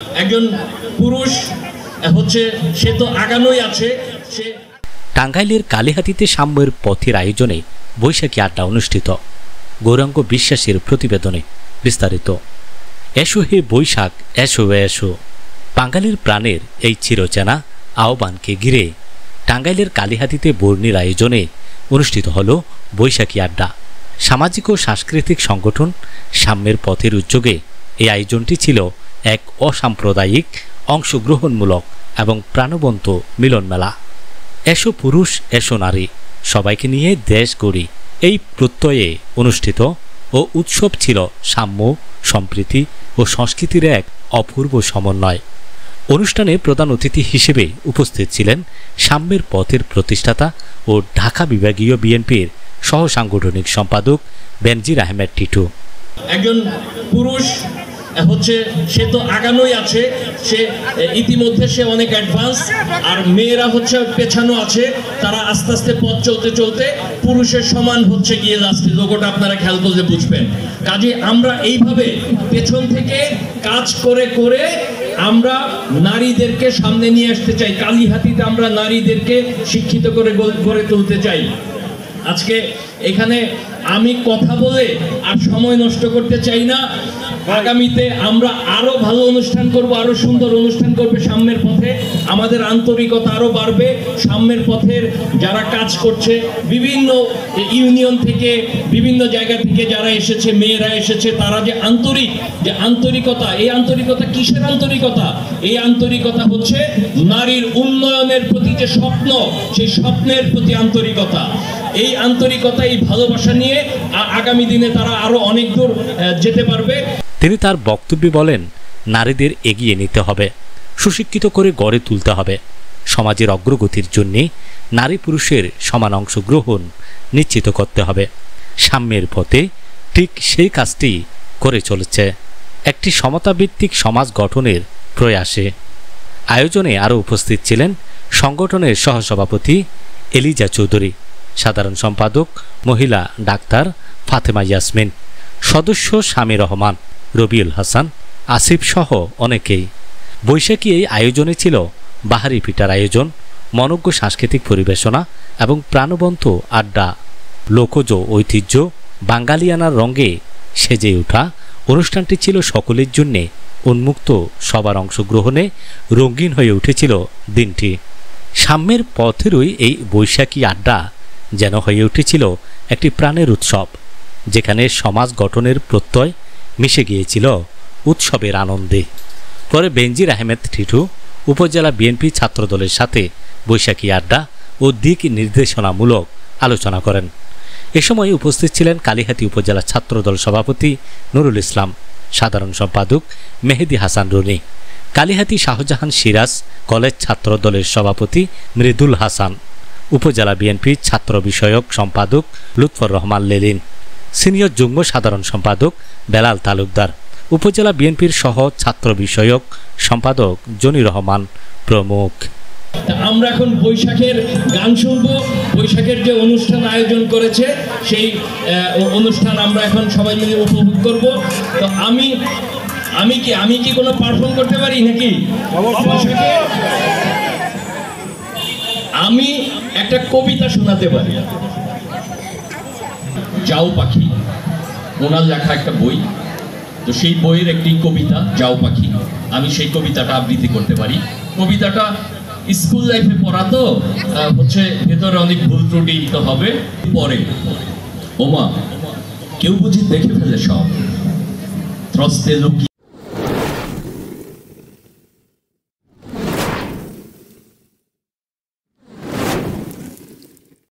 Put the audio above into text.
একজন পুরুষ হচ্ছে সে তো আগানোই আছে। সে টাঙ্গাইলের কালিহাতীতে সাম্যের পথের আয়োজনে বৈশাখী আড্ডা অনুষ্ঠিত। গৌরাঙ্গ বিশ্বাসের প্রতিবেদনে বিস্তারিত। এসো হে বৈশাখ, এসো এসো। বাঙালির প্রাণের এই চিরচেনা আহ্বানকে ঘিরে টাঙ্গাইলের কালিহাতীতে বর্ণির আয়োজনে অনুষ্ঠিত হল বৈশাখী আড্ডা। সামাজিক ও সাংস্কৃতিক সংগঠন সাম্যের পথের উদ্যোগে এই আয়োজনটি ছিল এক অসাম্প্রদায়িক, অংশগ্রহণমূলক এবং প্রাণবন্ত মিলন মেলা। এসো পুরুষ, এসো নারী, সবাইকে নিয়ে দেশ গড়ি, এই প্রত্যয়ে অনুষ্ঠিত ও উৎসব ছিল সাম্য, সম্প্রীতি ও সংস্কৃতির এক অপূর্ব সমন্বয়। অনুষ্ঠানে প্রধান অতিথি হিসেবে উপস্থিত ছিলেন সাম্যের পথের প্রতিষ্ঠাতা ও ঢাকা বিভাগীয় বিএনপির সহ সাংগঠনিক সম্পাদক বেনজির আহমেদ টিটু। একজন পুরুষ হচ্ছে সে তো আগানোই আছে, সে ইতিমধ্যে সে অনেক অ্যাডভান্স, আর মেয়েরা হচ্ছে পেছানো আছে, তারা আস্তে আস্তে পথ চলতে চলতে পুরুষের সমান হচ্ছে গিয়ে যাচ্ছে। লোকটা আপনারা খেয়াল করলে বুঝবেন। কাজে আমরা এইভাবে পেছন থেকে কাজ করে করে আমরা নারীদেরকে সামনে নিয়ে আসতে চাই। কালিহাতীতে আমরা নারীদেরকে শিক্ষিত করে গড়ে তুলতে চাই। আজকে এখানে আমি কথা বলে আর সময় নষ্ট করতে চাই না। আগামীতে আমরা আরো ভালো অনুষ্ঠান করব, আরো সুন্দর অনুষ্ঠান করবে সাম্যের পথে। আমাদের আন্তরিকতা আরো বাড়বে। সাম্যের পথের যারা কাজ করছে, বিভিন্ন ইউনিয়ন থেকে, বিভিন্ন জায়গা থেকে যারা এসেছে, মেয়েরা এসেছে, তারা যে আন্তরিকতা, এই আন্তরিকতা কিসের আন্তরিকতা? এই আন্তরিকতা হচ্ছে নারীর উন্নয়নের প্রতি যে স্বপ্ন, সেই স্বপ্নের প্রতি আন্তরিকতা। এই আন্তরিকতা, এই ভালোবাসা নিয়ে আগামী দিনে তারা আরো অনেক দূর যেতে পারবে। তিনি তার বক্তব্যে বলেন, নারীদের এগিয়ে নিতে হবে, সুশিক্ষিত করে গড়ে তুলতে হবে। সমাজের অগ্রগতির জন্য নারী পুরুষের সমান অংশগ্রহণ নিশ্চিত করতে হবে। সাম্যের পথে ঠিক সেই কাজটি করে চলেছে, একটি সমতাভিত্তিক সমাজ গঠনের প্রয়াসে। আয়োজনে আরও উপস্থিত ছিলেন সংগঠনের সহসভাপতি এলিজা চৌধুরী, সাধারণ সম্পাদক মহিলা ডাক্তার ফাতেমা ইয়াসমিন, সদস্য শামী রহমান, রবিউল হাসান, আসিফ সহ অনেকেই। বৈশাখী এই আয়োজনে ছিল বাহারি পিঠার আয়োজন, মনোজ্ঞ সাংস্কৃতিক পরিবেশনা এবং প্রাণবন্ত আড্ডা। লোকজ ঐতিহ্য বাঙালিয়ানার রঙে সেজে ওঠা অনুষ্ঠানটি ছিল সকলের জন্যে উন্মুক্ত, সবার অংশগ্রহণে রঙিন হয়ে উঠেছিল দিনটি। সাম্যের পথেরই এই বৈশাখী আড্ডা যেন হয়ে উঠেছিল একটি প্রাণের উৎসব, যেখানে সমাজ গঠনের প্রত্যয় মিশে গিয়েছিল উৎসবের আনন্দে। পরে বেনজির আহমেদ টিটু উপজেলা বিএনপি ছাত্রদলের সাথে বৈশাখী আড্ডা ও দিক নির্দেশনামূলক আলোচনা করেন। এ সময় উপস্থিত ছিলেন কালিহাতী উপজেলা ছাত্রদল সভাপতি নুরুল ইসলাম, সাধারণ সম্পাদক মেহেদি হাসান রনি, কালিহাতী শাহজাহান সিরাজ কলেজ ছাত্রদলের সভাপতি মৃদুল হাসান, উপজেলা বিএনপি ছাত্র বিষয়ক সম্পাদক লুৎফর রহমান লেলিন, সিনিয়র যুগ্ম সাধারণ সম্পাদক বেলাল তালুকদার, উপজেলা বিএনপির সহ ছাত্র বিষয়ক সম্পাদক জনি রহমান প্রমুখ। আমরা এখন বৈশাখের গান শুনবো। বৈশাখের যে অনুষ্ঠান আয়োজন করেছে সেই অনুষ্ঠান আমরা এখন সবাই মিলে উপভোগ করব। তো আমি কি কোনো পারফর্ম করতে পারি নাকি? আমি একটা কবিতা শোনাতে পারি। যাও পাখি, ওনার লেখা একটা বই, তো সেই বইয়ের একটি কবিতা যাও পাখি, আমি সেই কবিতাটা আবৃত্তি করতে পারি। কবিতাটা স্কুল লাইফে পড়া তো হচ্ছে ভেতরে অনেক ভুল ত্রুটি তো হবে। পরে ওমা কেউ বুঝি দেখে ফেলে সব, ত্রস্তে লুকিয়ে